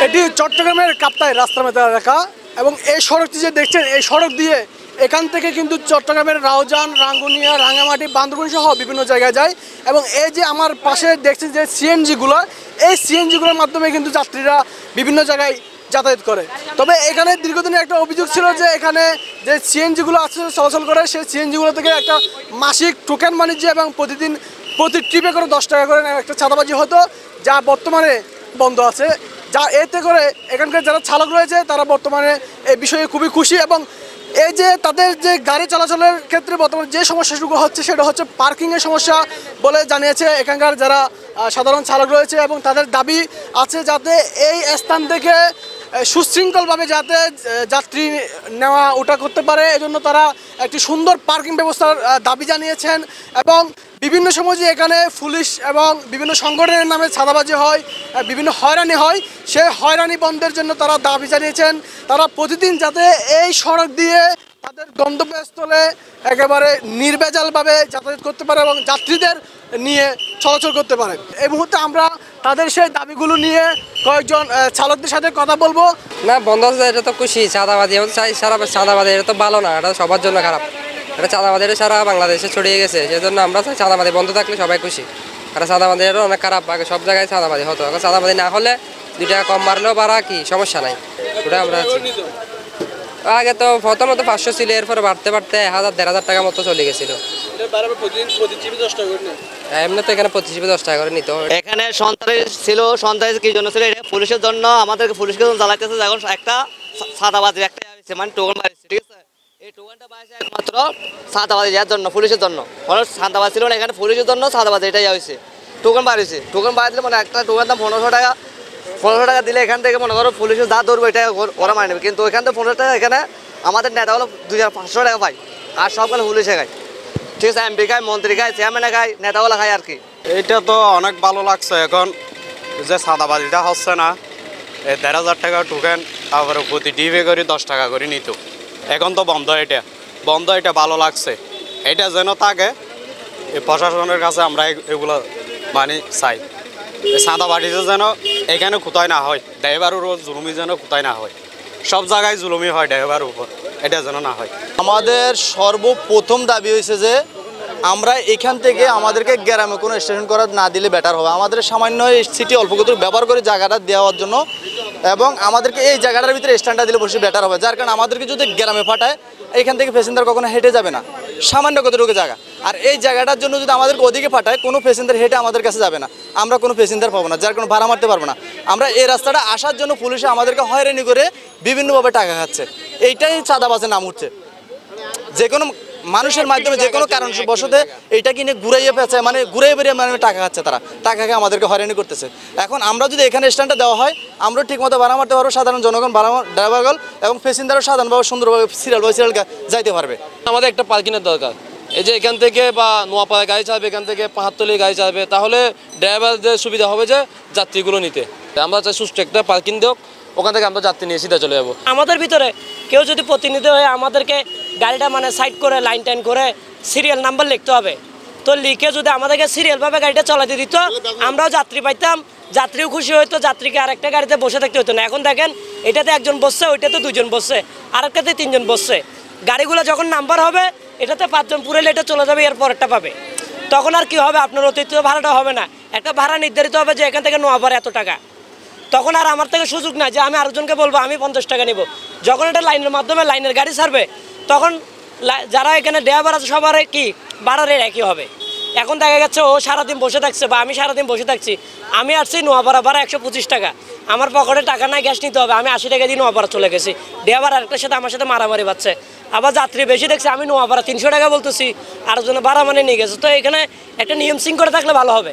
এটি চট্টগ্রামের কাপ্তাই রাস্তার মধ্যে রাখা এবং এই সড়কটি যে দেখছেন এই সড়ক দিয়ে এখান থেকে কিন্তু চট্টগ্রামের রাউজান, রাঙ্গুনিয়া, রাঙামাটি, বান্দরবান সহ বিভিন্ন জায়গায় যায় এবং এই যে আমার পাশে দেখছেন যে সিএনজিগুলো, এই সিএনজিগুলোর মাধ্যমে কিন্তু যাত্রীরা বিভিন্ন জায়গায় যাতায়াত করে। তবে এখানে দীর্ঘদিনের একটা অভিযোগ ছিল যে এখানে যে সিএনজিগুলো আছে চলাচল করে সেই সিএনজিগুলো থেকে একটা মাসিক টোকেন বাণিজ্য এবং প্রতি ট্রিপে করে 10 টাকা করে একটা চাঁদাবাজি হতো, যা বর্তমানে বন্ধ আছে। যা এতে করে এখানকার যারা চালক রয়েছে তারা বর্তমানে এই বিষয়ে খুবই খুশি এবং এই যে তাদের যে গাড়ি চলাচলের ক্ষেত্রে বর্তমানে যে সমস্যাটুকু হচ্ছে সেটা হচ্ছে পার্কিংয়ের সমস্যা বলে জানিয়েছে এখানকার যারা সাধারণ চালক রয়েছে এবং তাদের দাবি আছে যাতে এই স্থান থেকে সুশৃঙ্খলভাবে যাতে যাত্রী নেওয়া ওঠা করতে পারে, এজন্য তারা একটি সুন্দর পার্কিং ব্যবস্থার দাবি জানিয়েছেন এবং বিভিন্ন সময় যে এখানে পুলিশ এবং বিভিন্ন সংগঠনের নামে চাঁদাবাজি হয়, বিভিন্ন হয়রানি হয়, সেই হয়রানি বন্ধের জন্য তারা দাবি জানিয়েছেন। তারা প্রতিদিন যাতে এই সড়ক দিয়ে তাদের গন্তব্যস্থলে একেবারে নির্ভেজালভাবে যাতায়াত করতে পারে এবং যাত্রীদের নিয়ে চলাচল করতে পারে। এই মুহূর্তে আমরা তাদের সেই দাবিগুলো নিয়ে কয়েকজন চালকদের সাথে কথা বলবো। না, বন্ধ আছে এটা তো খুশি। চাঁদাবাজি চাঁদাবাজি এটা তো ভালো না, এটা সবার জন্য খারাপ। এটা চাঁদাবাজি সারা বাংলাদেশে ছড়িয়ে গেছে, সেজন্য আমরা চাই চাঁদাবাজি বন্ধ থাকলে সবাই খুশি। কারণ চাঁদাবাজি এটা অনেক খারাপ, আগে সব জায়গায় চাঁদাবাজি হতো, এখন চাঁদাবাজি না হলে 2 টাকা কম মারলেও বাড়া কি সমস্যা নাই। ওটা আমরা আগে তো প্রথমত 500 ছিল, এরপরে বাড়তে বাড়তে 1000-1500 টাকা মতো চলে গেছিল। এমনি তো এখানে প্রতি জিপে 10 টাকা করে নিত। এখানে সন্ত্রাস ছিল, সন্ত্রাস কি জন্য ছিল? এটা পুলিশের জন্য, আমাদেরকে পুলিশকে জ্বালাইতেছে। এখন একটা সাদাবাজি একটা মানে টোকন মারিছে, ঠিক আছে? এই টোকনটা পাইছে একমাত্র সাদাবাজি যার জন্য, পুলিশের জন্য। মানে সাদাবাজি ছিল না এখানে, পুলিশের জন্য সাদাবাজি এটাই হয়েছে। টোকন বাড়িয়েছে, টোকন বাড়িয়ে দিলে মানে একটা টোকনের দাম 1500 টাকা। 1500 টাকা দিলে এখান থেকে মনে করো পুলিশের যা ধরবে এটা ওরা মানে নেবে, কিন্তু এখান থেকে 1500 টাকা এখানে আমাদের নেতাগুলো 2500 টাকা পায় আর সবগুলো পুলিশে খায়, ঠিক আছে? এমপি খায়, মন্ত্রী খায়, চেয়ারম্যানে খায়, নেতাগুলো খায় আর কি। এইটা তো অনেক ভালো লাগছে। এখন যে সাদাবাজিটা হচ্ছে না, 1500 টাকা টোকেন, তারপরে প্রতি ডিপে করে 10 টাকা করে নিত, এখন তো বন্ধ। এটা ভালো লাগছে। এটা যেন থাকে, এই প্রশাসনের কাছে আমরা এগুলো মানে চাই। চাঁদাবাজিতে যেন এখানে কোথায় না হয়, ড্রাইভারের জুলুমি যেন কোথায় না হয়। সব জায়গায় জুলুমি হয় ড্রাইভারের উপর, এটা যেন না হয়। আমাদের সর্বপ্রথম দাবি হয়েছে যে আমরা এখান থেকে আমাদেরকে গ্রামে কোনো স্টেশন করা না দিলে বেটার হবে। আমাদের সামান্য সিটি অল্প কিছু ব্যবহার করে জায়গাটা দেওয়ার জন্য এবং আমাদেরকে এই জায়গাটার ভিতরে স্ট্যান্ডটা দিলে বসে বেটার হবে। যার কারণে আমাদেরকে যদি গ্রামে পাঠায়, এখান থেকে প্যাসেঞ্জার কখনো হেঁটে যাবে না, সামান্য কতটুকু জায়গা। আর এই জায়গাটার জন্য যদি আমাদেরকে ওদিকে পাঠায়, কোনো প্যাসেঞ্জার হেঁটে আমাদের কাছে যাবে না, আমরা কোনো প্যাসেঞ্জার পাবো না, যার কোনো ভাড়া মারতে পারবো না। আমরা এই রাস্তাটা আসার জন্য পুলিশে আমাদেরকে হয়রানি করে বিভিন্নভাবে টাকা খাচ্ছে। এইটাই চাঁদাবাজের নাম উঠছে। যে কোনো মানুষের মাধ্যমে যে কোনো কারণ বশতে এইটা কিনে ঘুরাইয়ে পেঁচায়, মানে ঘুরাইয়ে বেরিয়ে মানে টাকা খাচ্ছে, তারা টাকা খেয়ে আমাদেরকে হয়রানি করতেছে। এখন আমরা যদি এখানে স্ট্যান্ডটা দেওয়া হয়, আমরা ঠিকমতো ভাড়া মারতে পারবো, সাধারণ জনগণ ড্রাইভারগণ এবং প্যাসেঞ্জারও সাধারণভাবে সুন্দরভাবে সিরিয়াল যাইতে পারবে। আমাদের একটা পার্কিংয়ের দরকার। এই যে এখান থেকে বা নোয়াপাড়ায় গাড়ি চালাবে, এখান থেকে পাহাড়তলি গাড়ি চালাবে, তাহলে ড্রাইভারদের সুবিধা হবে যে যাত্রীগুলো নিতে। আমরা চাই সুষ্ঠু একটা পার্কিং দেওক, ওখান থেকে আমরা যাত্রী নিয়ে সিধা চলে যাবো। আমাদের ভিতরে কেউ যদি প্রতিনিধি হয়ে আমাদেরকে গাড়িটা মানে সাইড করে লাইন টাইন করে সিরিয়াল নাম্বার লিখতে হবে, তো লিখে যদি আমাদেরকে সিরিয়ালভাবে গাড়িটা চালাতে দিত, আমরাও যাত্রী পাইতাম, যাত্রীও খুশি হইতো, যাত্রীকে আরেকটা গাড়িতে বসে থাকতে হতো না। এখন দেখেন এটাতে একজন বসছে, ওইটাতে 2 জন বসছে, আরেকটাতে 3 জন বসছে। গাড়িগুলো যখন নাম্বার হবে, এটাতে 5 জন পুরাইলে এটা চলে যাবে, এর পরেরটা পাবে। তখন আর কি হবে, আপনার অতিরিক্ত ভাড়াটা হবে না। একটা ভাড়া নির্ধারিত হবে যে এখান থেকে নোয়াপাড়া এত টাকা, তখন আর আমার থেকে সুযোগ নাই যে আমি আরেকজনকে বলবো আমি 50 টাকা নিব। যখন এটা লাইনের মাধ্যমে লাইনের গাড়ি ছাড়বে, তখন যারা এখানে ড্রাইভার আছে সবার কি ভাড়ার একই হবে। এখন দেখা যাচ্ছে ও সারাদিন বসে থাকছে বা আমি সারাদিন বসে থাকছি, আমি আসছি নোয়াপাড়া, ভাড়া 125 টাকা, আমার পকেটে টাকা নাই, গ্যাস নিতে হবে, আমি 80 টাকা দিয়ে নোয়াপাড়া চলে গেছি। ড্রাইভার আরেকটার সাথে আমার সাথে মারামারি পাচ্ছে, আবার যাত্রী বেশি দেখছে, আমি নোয়াপাড়া 300 টাকা বলতেছি, আরেকজনে ভাড়া মানে নিয়ে গেছে। তো এখানে একটা নিয়ম সিং করে থাকলে ভালো হবে।